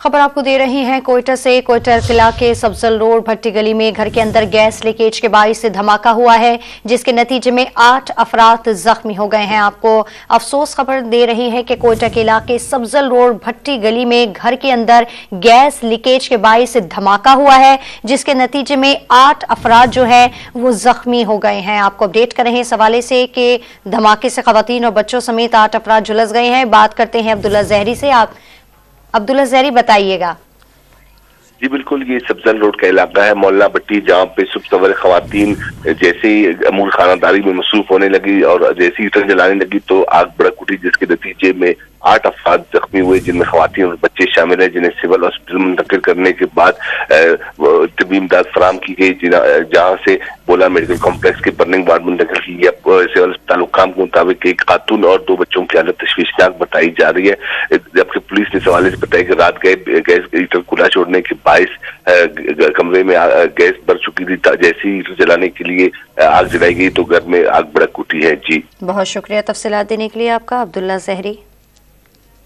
खबर आपको दे रही हैं कोयटा से। कोयटा किला के सब्जल रोड भट्टी गली में घर के अंदर गैस लीकेज के बाइस से धमाका हुआ है, जिसके नतीजे में 8 अफराद जख्मी हो गए हैं। आपको अफसोस खबर दे रही है कि कोयटा किला के सब्जल रोड भट्टी गली में घर के अंदर गैस लीकेज के बाइस से धमाका हुआ है, जिसके नतीजे में 8 अफराद जो है वो जख्मी हो गए हैं। आपको अपडेट कर रहे हैं इस हवाले से कि धमाके से खवातीन और बच्चों समेत 8 अफराद झुलस गए हैं। बात करते हैं अब्दुल्ला जहरी से। आप अब्दुल्ला जहरी बताइएगा। जी बिल्कुल, ये सब्जल रोड का इलाका है, मोहल्ला भट्टी, जहाँ पे सुबह सवेरे खवातीन जैसे ही अमूल खानादारी में मसरूफ होने लगी और जैसे हीटर जलाने लगी तो आग भड़क उठी, जिसके नतीजे में 8 अफराद जख्मी हुए, जिनमें खवातीन और बच्चे शामिल हैं, जिन्हें सिविल हॉस्पिटल मुंतकिल करने के बाद तबी इमदाद फराम की गई, जहाँ से बोला मेडिकल कॉम्प्लेक्स के बर्निंग वार्ड मुंतकिल की गई। सिविल अस्पताल हुकाम के मुताबिक एक खातून और 2 बच्चों की हालत तशवीशनाक बताई जा रही है, जबकि पुलिस ने इस हवाले से बताया कि रात गैस हीटर खुला छोड़ने के बाइस कमरे में गैस भर चुकी थी। जैसे ही हीटर जलाने के लिए आग जलाई गई तो घर में आग भड़क उठी है। जी बहुत शुक्रिया तफसीलात देने के लिए आपका, अब्दुल्ला जहरी।